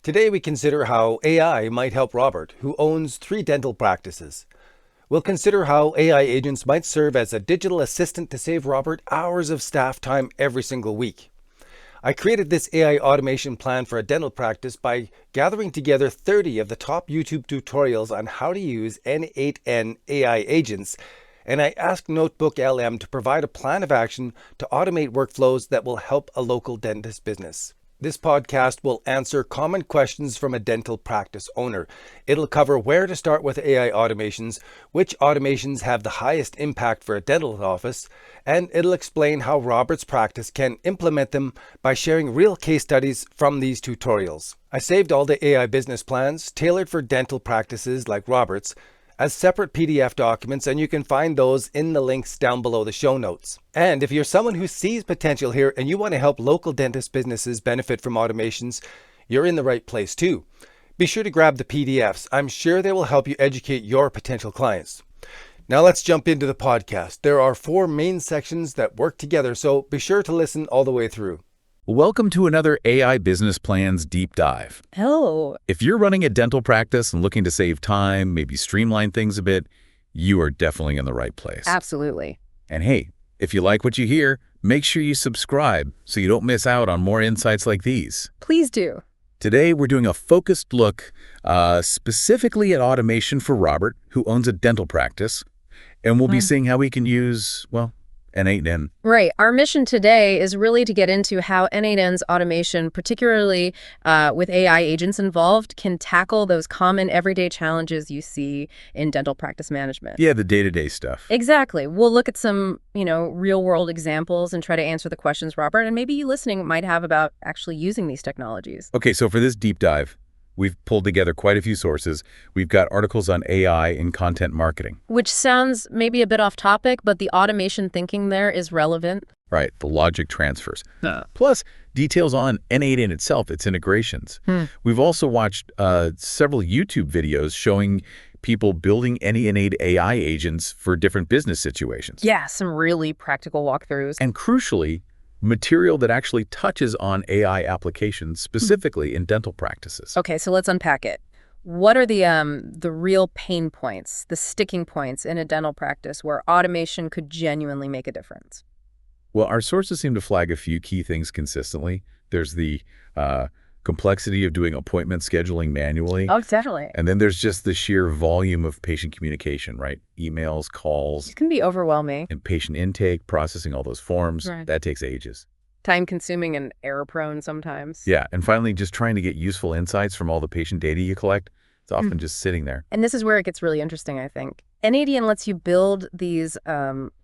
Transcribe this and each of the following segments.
Today we consider how AI might help Robert, who owns 3 dental practices. We'll consider how AI agents might serve as a digital assistant to save Robert hours of staff time every single week. I created this AI automation plan for a dental practice by gathering together 30 of the top YouTube tutorials on how to use N8N AI agents, and I asked Notebook LM to provide a plan of action to automate workflows that will help a local dentist business. This podcast will answer common questions from a dental practice owner. It'll cover where to start with AI automations, which automations have the highest impact for a dental office, and it'll explain how Robert's practice can implement them by sharing real case studies from these tutorials. I saved all the AI business plans, tailored for dental practices like Robert's, as separate PDF documents, and you can find those in the links down below the show notes. And if you're someone who sees potential here and you want to help local dentist businesses benefit from automations, you're in the right place too. Be sure to grab the PDFs. I'm sure they will help you educate your potential clients. Now let's jump into the podcast. There are 4 main sections that work together, so be sure to listen all the way through. Welcome to another AI Business Plans Deep Dive. Oh, If you're running a dental practice and looking to save time, maybe streamline things a bit, you are definitely in the right place. absolutely. And hey, if you like what you hear, make sure you subscribe so you don't miss out on more insights like these. Please do. Today, we're doing a focused look specifically at automation for Robert, who owns a dental practice, and we'll be seeing how we can use, well, N8N. Right. Our mission today is really to get into how N8N's automation, particularly with AI agents involved, can tackle those common everyday challenges you see in dental practice management. Yeah, the day-to-day stuff. Exactly. We'll look at some, real-world examples and try to answer the questions Robert and maybe you listening might have about actually using these technologies. Okay, so for this deep dive, we've pulled together quite a few sources. We've got articles on AI in content marketing. Which sounds maybe a bit off topic, but the automation thinking there is relevant. Right, the logic transfers. Plus, details on N8N itself, its integrations. We've also watched several YouTube videos showing people building N8N AI agents for different business situations. Yeah, some really practical walkthroughs. And crucially, material that actually touches on AI applications, specifically in dental practices. Okay, so let's unpack it. What are the real pain points, the sticking points in a dental practice where automation could genuinely make a difference? Well, our sources seem to flag a few key things consistently. There's the complexity of doing appointment scheduling manually. Oh, definitely. And then there's just the sheer volume of patient communication, right? Emails, calls, It can be overwhelming, and patient intake, processing all those forms. Right. That takes ages. time-consuming, and error-prone sometimes. Yeah, and finally, just trying to get useful insights from all the patient data you collect. It's often just sitting there. And this is where it gets really interesting, I think. N8N lets you build these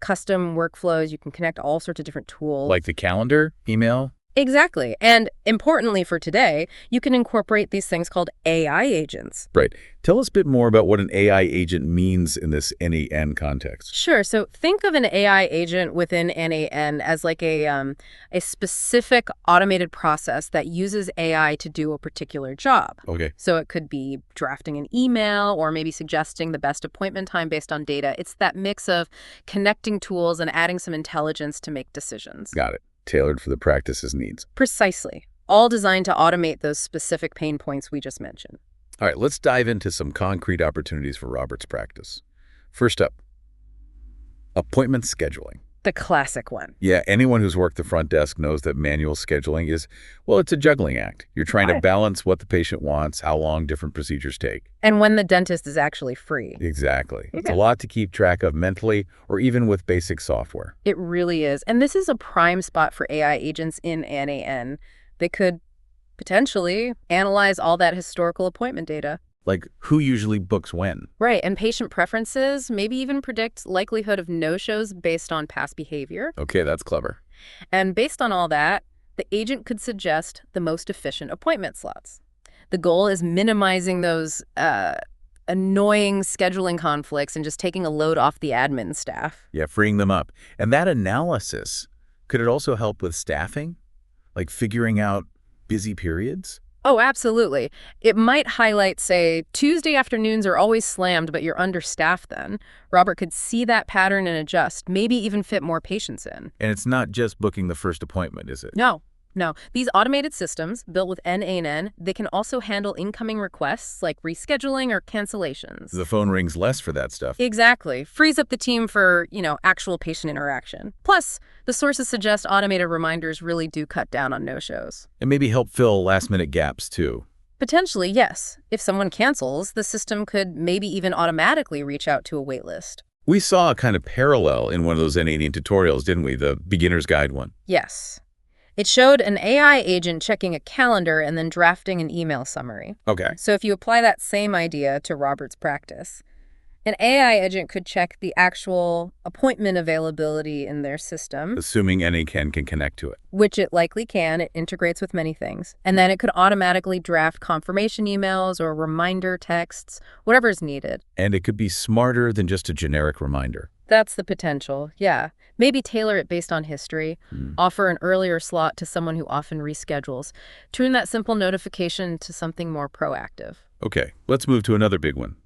custom workflows. You can connect all sorts of different tools. Like the calendar, email. Exactly. And importantly for today, you can incorporate these things called AI agents. Right. Tell us a bit more about what an AI agent means in this N8N context. Sure. So think of an AI agent within N8N as like a specific automated process that uses AI to do a particular job. Okay. So it could be drafting an email or maybe suggesting the best appointment time based on data. It's that mix of connecting tools and adding some intelligence to make decisions. Got it. Tailored for the practice's needs. Precisely. All designed to automate those specific pain points we just mentioned. All right, let's dive into some concrete opportunities for Robert's practice. First up, appointment scheduling. The classic one. Yeah, anyone who's worked the front desk knows that manual scheduling is, well, it's a juggling act. You're trying to balance what the patient wants, how long different procedures take. And when the dentist is actually free. Exactly. It's a lot to keep track of mentally or even with basic software. It really is. And this is a prime spot for AI agents in NAN. They could potentially analyze all that historical appointment data. Like who usually books when? Right, and patient preferences, maybe even predict likelihood of no-shows based on past behavior. Okay, that's clever. And based on all that, the agent could suggest the most efficient appointment slots. The goal is minimizing those annoying scheduling conflicts and just taking a load off the admin staff. Yeah, freeing them up. And that analysis, could it also help with staffing? Like figuring out busy periods? Oh, absolutely. It might highlight, say, Tuesday afternoons are always slammed, but you're understaffed then. Robert could see that pattern and adjust, maybe even fit more patients in. And it's not just booking the first appointment, is it? No. No, these automated systems, built with N8N, they can also handle incoming requests like rescheduling or cancellations. The phone rings less for that stuff. Exactly. Frees up the team for, actual patient interaction. Plus, the sources suggest automated reminders really do cut down on no-shows. And maybe help fill last-minute gaps, too. Potentially, yes. If someone cancels, the system could maybe even automatically reach out to a waitlist. We saw a kind of parallel in one of those N8N tutorials, didn't we? The beginner's guide one. Yes. It showed an AI agent checking a calendar and then drafting an email summary. Okay. So if you apply that same idea to Robert's practice, an AI agent could check the actual appointment availability in their system. Assuming N8N can connect to it. Which it likely can. It integrates with many things. And then it could automatically draft confirmation emails or reminder texts, whatever is needed. And it could be smarter than just a generic reminder. That's the potential, yeah. Maybe tailor it based on history, offer an earlier slot to someone who often reschedules, turn that simple notification to something more proactive. Okay, let's move to another big one.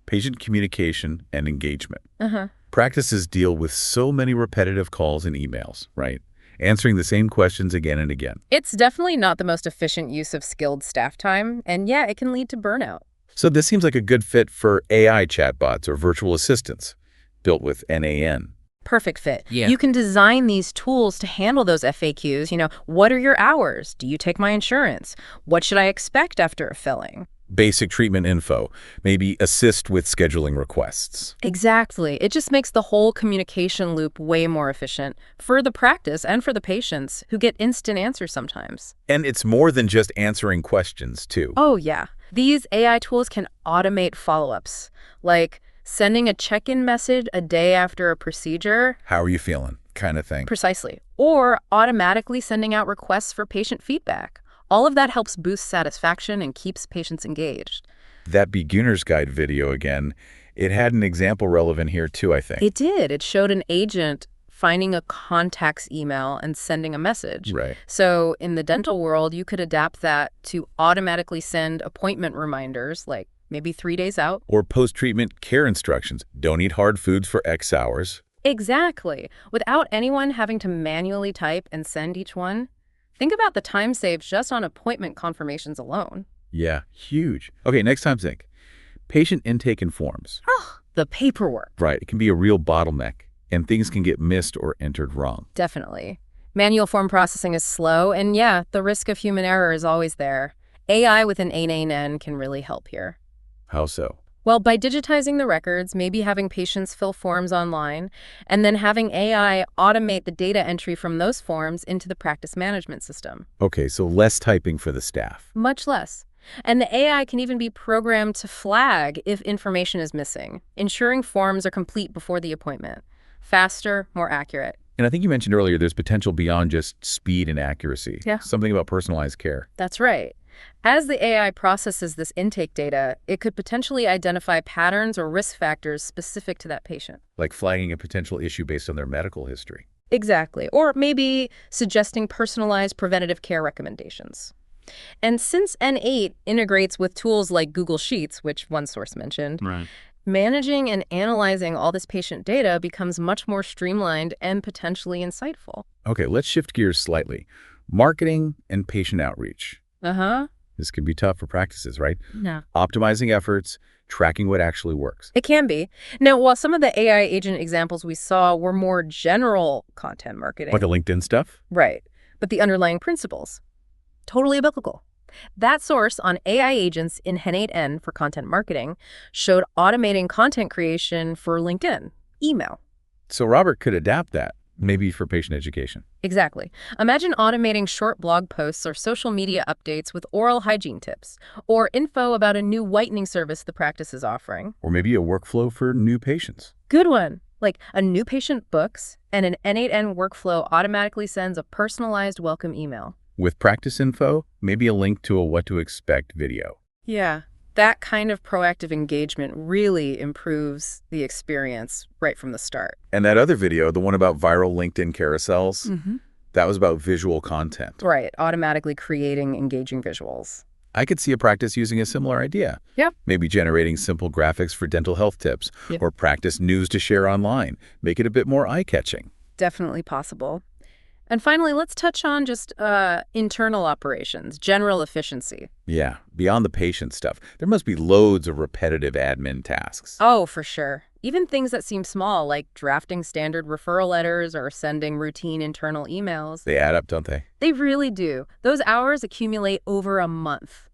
Patient communication and engagement. Uh-huh. Practices deal with so many repetitive calls and emails, right? Answering the same questions again and again. It's definitely not the most efficient use of skilled staff time, and yeah, it can lead to burnout. So this seems like a good fit for AI chatbots or virtual assistants built with N8N. Perfect fit. Yeah. You can design these tools to handle those FAQs. What are your hours? Do you take my insurance? What should I expect after a filling? Basic treatment info, maybe assist with scheduling requests. Exactly. It just makes the whole communication loop way more efficient for the practice and for the patients who get instant answers sometimes. And it's more than just answering questions, too. Oh, yeah. These AI tools can automate follow-ups, like sending a check-in message a day after a procedure. How are you feeling? Kind of thing. Precisely. Or automatically sending out requests for patient feedback. All of that helps boost satisfaction and keeps patients engaged. That beginner's guide video again, it had an example relevant here too, I think. It did. It showed an agent finding a contact's email and sending a message. Right. So in the dental world, you could adapt that to automatically send appointment reminders, like maybe 3 days out. Or post-treatment care instructions. Don't eat hard foods for X hours. Exactly. Without anyone having to manually type and send each one. Think about the time saved just on appointment confirmations alone. Yeah, huge. Okay, next time think. Patient intake and forms. Oh, the paperwork. Right, it can be a real bottleneck, and things can get missed or entered wrong. Definitely. Manual form processing is slow, and yeah, the risk of human error is always there. AI with an N8N can really help here. How so? Well, by digitizing the records, maybe having patients fill forms online, and then having AI automate the data entry from those forms into the practice management system. Okay, so less typing for the staff. Much less. And the AI can even be programmed to flag if information is missing, ensuring forms are complete before the appointment. Faster, more accurate. And I think you mentioned earlier there's potential beyond just speed and accuracy. Yeah. Something about personalized care. That's right. As the AI processes this intake data, it could potentially identify patterns or risk factors specific to that patient. Like flagging a potential issue based on their medical history. Exactly. Or maybe suggesting personalized preventative care recommendations. And since N8 integrates with tools like Google Sheets, which one source mentioned, Right. managing and analyzing all this patient data becomes much more streamlined and potentially insightful. Okay, let's shift gears slightly. Marketing and patient outreach. Uh-huh. This can be tough for practices, right? Yeah. Optimizing efforts, tracking what actually works. It can be. Now, while some of the AI agent examples we saw were more general content marketing. Like the LinkedIn stuff? Right. But the underlying principles, totally biblical. That source on AI agents in N8N for content marketing showed automating content creation for LinkedIn, email. So Robert could adapt that, maybe for patient education. Exactly. Imagine automating short blog posts or social media updates with oral hygiene tips, or info about a new whitening service the practice is offering. Or maybe a workflow for new patients. Good one. Like a new patient books, and an N8N workflow automatically sends a personalized welcome email. With practice info, maybe a link to a what to expect video. Yeah. That kind of proactive engagement really improves the experience right from the start. And that other video, the one about viral LinkedIn carousels, that was about visual content. Right. Automatically creating engaging visuals. I could see a practice using a similar idea. Yeah. Maybe generating simple graphics for dental health tips, Yeah. or practice news to share online. Make it a bit more eye-catching. Definitely possible. And finally, let's touch on just internal operations, general efficiency. Yeah, beyond the patient stuff, there must be loads of repetitive admin tasks. Oh, for sure. Even things that seem small, like drafting standard referral letters or sending routine internal emails. They add up, don't they? They really do. Those hours accumulate over a month.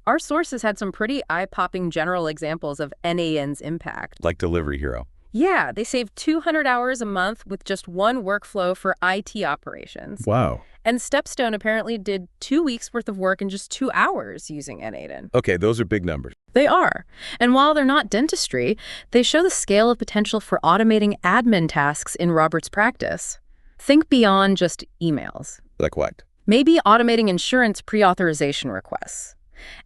Our sources had some pretty eye-popping general examples of NAN's impact. Like Delivery Hero. Yeah, they saved 200 hours a month with just one workflow for IT operations. Wow. And Stepstone apparently did 2 weeks worth of work in just 2 hours using NAN. Okay, those are big numbers. They are. And while they're not dentistry, they show the scale of potential for automating admin tasks in Robert's practice. Think beyond just emails. Like what? Maybe automating insurance pre-authorization requests.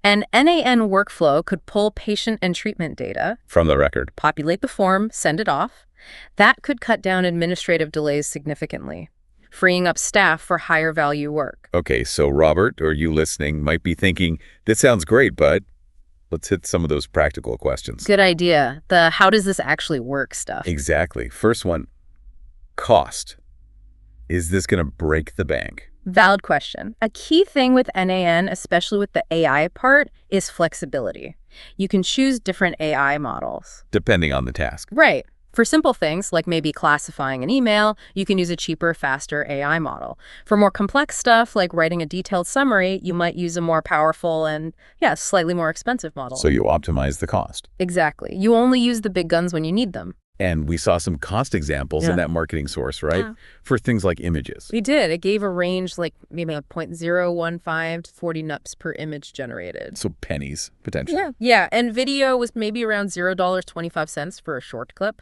An NAN workflow could pull patient and treatment data, From the record. populate the form, send it off. That could cut down administrative delays significantly, freeing up staff for higher value work. Okay, so Robert, or you listening, might be thinking, this sounds great, but let's hit some of those practical questions. Good idea. The how does this actually work stuff. Exactly. First one, cost. Is this going to break the bank? Valid question. A key thing with NAN, especially with the AI part, is flexibility. You can choose different AI models. Depending on the task. Right. For simple things, like maybe classifying an email, you can use a cheaper, faster AI model. For more complex stuff, like writing a detailed summary, you might use a more powerful and, slightly more expensive model. So you optimize the cost. Exactly. You only use the big guns when you need them. And we saw some cost examples in that marketing source, right? Yeah. For things like images. We did. It gave a range like maybe like 0.015 to 40 NUPS per image generated. So pennies, potentially. Yeah. And video was maybe around $0.25 for a short clip.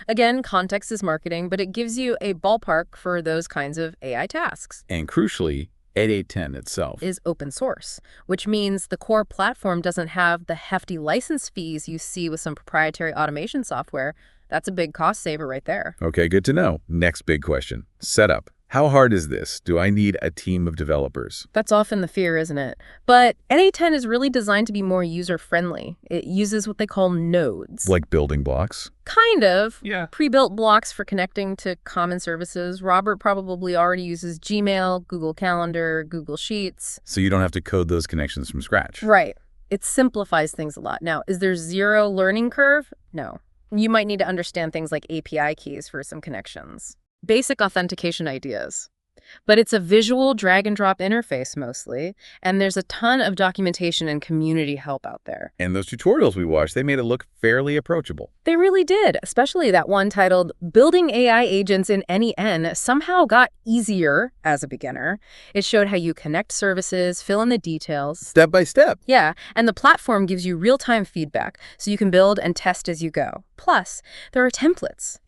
Again, context is marketing, but it gives you a ballpark for those kinds of AI tasks. And crucially, 8810 itself Is open source, which means the core platform doesn't have the hefty license fees you see with some proprietary automation software. That's a big cost saver right there. Okay, good to know. Next big question. Setup. How hard is this? Do I need a team of developers? That's often the fear, isn't it? But NA10 is really designed to be more user-friendly. It uses what they call nodes. Like building blocks? Kind of. Yeah. Pre-built blocks for connecting to common services. Robert probably already uses Gmail, Google Calendar, Google Sheets. So you don't have to code those connections from scratch. Right. It simplifies things a lot. Now, is there zero learning curve? No. You might need to understand things like API keys for some connections. Basic authentication ideas. But it's a visual drag-and-drop interface mostly, and there's a ton of documentation and community help out there. And those tutorials we watched, they made it look fairly approachable. They really did, especially that one titled Building AI Agents in NEN somehow got easier as a beginner. It showed how you connect services, fill in the details. Step by step. Yeah, and the platform gives you real-time feedback, so you can build and test as you go. Plus, there are templates.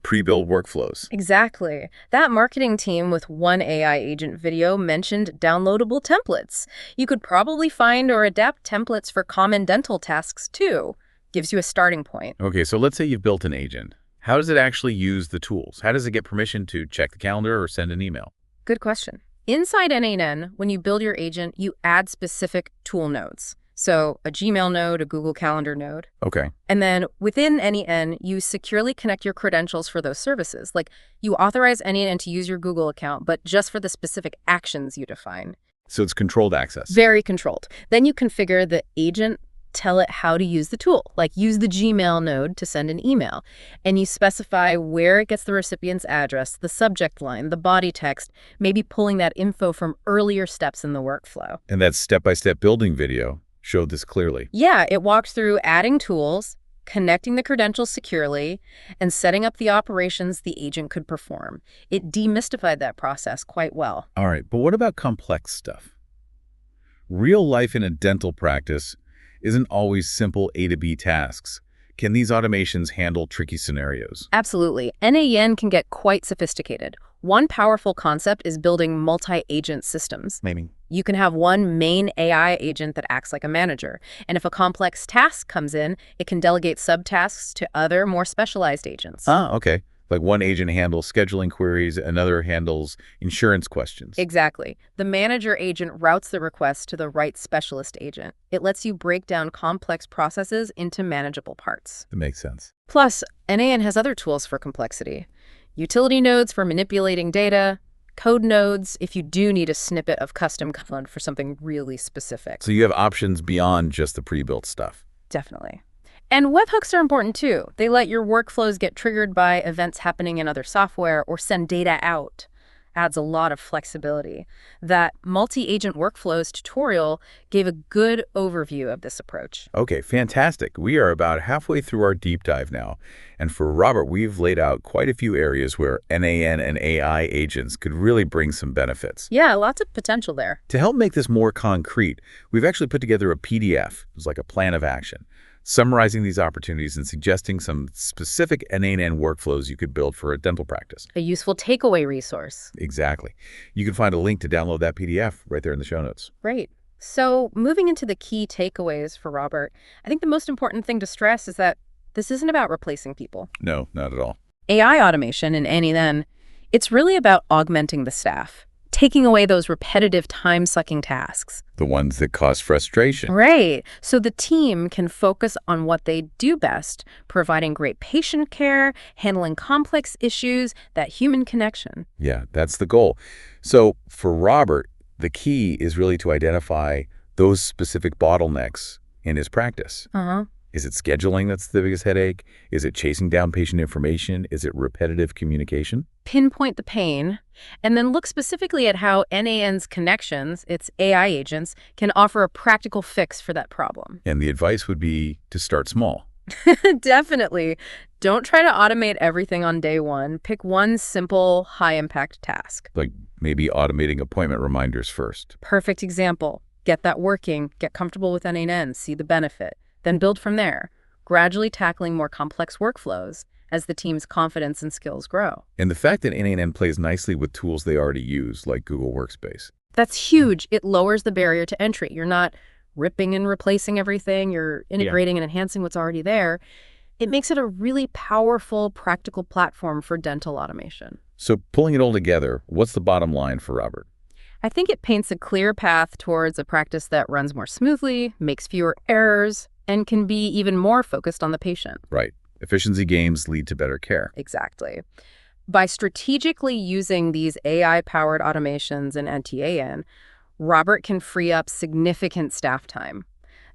Pre-built workflows. Exactly. That marketing team with one AI agent video mentioned downloadable templates. You could probably find or adapt templates for common dental tasks, too. Gives you a starting point. Okay, so let's say you've built an agent. How does it actually use the tools? How does it get permission to check the calendar or send an email? Good question. Inside NAN, when you build your agent, you add specific tool nodes. So a Gmail node, a Google Calendar node. Okay. And then within NAN, you securely connect your credentials for those services. Like you authorize NAN to use your Google account, but just for the specific actions you define. So it's controlled access. Very controlled. Then you configure the agent, tell it how to use the tool, like use the Gmail node to send an email. And you specify where it gets the recipient's address, the subject line, the body text, maybe pulling that info from earlier steps in the workflow. And that step-by-step building video showed this clearly. Yeah, it walks through adding tools, connecting the credentials securely, and setting up the operations the agent could perform. It demystified that process quite well. All right, but what about complex stuff? Real life in a dental practice isn't always simple A to B tasks. Can these automations handle tricky scenarios? Absolutely. NAN can get quite sophisticated. One powerful concept is building multi-agent systems. Maybe. You can have one main AI agent that acts like a manager. And if a complex task comes in, it can delegate subtasks to other, more specialized agents. Okay. Like one agent handles scheduling queries, another handles insurance questions. Exactly. The manager agent routes the request to the right specialist agent. It lets you break down complex processes into manageable parts. That makes sense. Plus, NAN has other tools for complexity. Utility nodes for manipulating data, code nodes if you do need a snippet of custom code for something really specific. So you have options beyond just the pre-built stuff. Definitely. And webhooks are important too. They let your workflows get triggered by events happening in other software or send data out. Adds a lot of flexibility. That multi-agent workflows tutorial gave a good overview of this approach. Okay, fantastic. We are about halfway through our deep dive now. And for Robert, we've laid out quite a few areas where NAN and AI agents could really bring some benefits. Yeah, lots of potential there. To help make this more concrete, we've actually put together a PDF. It's like a plan of action, summarizing these opportunities and suggesting some specific NAN workflows you could build for a dental practice. A useful takeaway resource. Exactly. You can find a link to download that PDF right there in the show notes. Great. So moving into the key takeaways for Robert, I think the most important thing to stress is that this isn't about replacing people. No, not at all. AI automation in NAN, it's really about augmenting the staff, taking away those repetitive time-sucking tasks. The ones that cause frustration. Right. So the team can focus on what they do best, providing great patient care, handling complex issues, that human connection. Yeah, that's the goal. So for Robert, the key is really to identify those specific bottlenecks in his practice. Uh-huh. Is it scheduling that's the biggest headache? Is it chasing down patient information? Is it repetitive communication? Pinpoint the pain, and then look specifically at how NAN's connections, its AI agents, can offer a practical fix for that problem. And the advice would be to start small. Definitely. Don't try to automate everything on day one. Pick one simple, high-impact task. Like maybe automating appointment reminders first. Perfect example. Get that working, get comfortable with NAN, see the benefit. Then build from there, gradually tackling more complex workflows as the team's confidence and skills grow. And the fact that NAN plays nicely with tools they already use, like Google Workspace. That's huge. It lowers the barrier to entry. You're not ripping and replacing everything. You're integrating and enhancing what's already there. It makes it a really powerful, practical platform for dental automation. So pulling it all together, what's the bottom line for Robert? I think it paints a clear path towards a practice that runs more smoothly, makes fewer errors, and can be even more focused on the patient. Right. Efficiency gains lead to better care. Exactly. By strategically using these AI-powered automations in NTAN, Robert can free up significant staff time.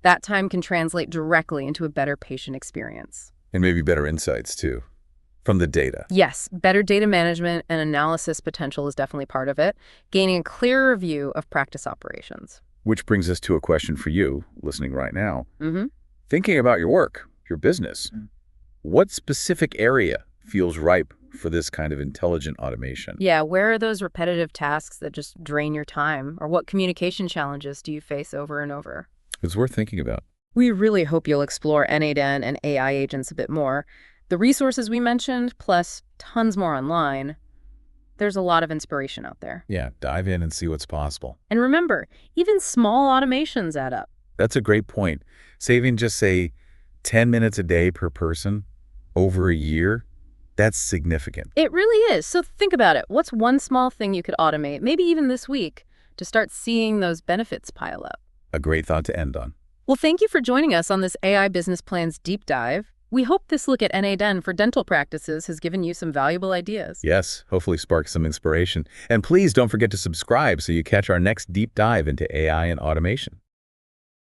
That time can translate directly into a better patient experience. And maybe better insights, too, from the data. Yes, better data management and analysis potential is definitely part of it, gaining a clearer view of practice operations. Which brings us to a question for you, listening right now. Mm-hmm. Thinking about your work, your business, what specific area feels ripe for this kind of intelligent automation? Yeah, where are those repetitive tasks that just drain your time? Or what communication challenges do you face over and over? It's worth thinking about. We really hope you'll explore NAN and AI agents a bit more. The resources we mentioned, plus tons more online, there's a lot of inspiration out there. Yeah, dive in and see what's possible. And remember, even small automations add up. That's a great point. Saving just, say, 10 minutes a day per person over a year, that's significant. It really is. So think about it. What's one small thing you could automate, maybe even this week, to start seeing those benefits pile up? A great thought to end on. Well, thank you for joining us on this AI Business Plans deep dive. We hope this look at NAN for dental practices has given you some valuable ideas. Yes, hopefully spark some inspiration. And please don't forget to subscribe so you catch our next deep dive into AI and automation.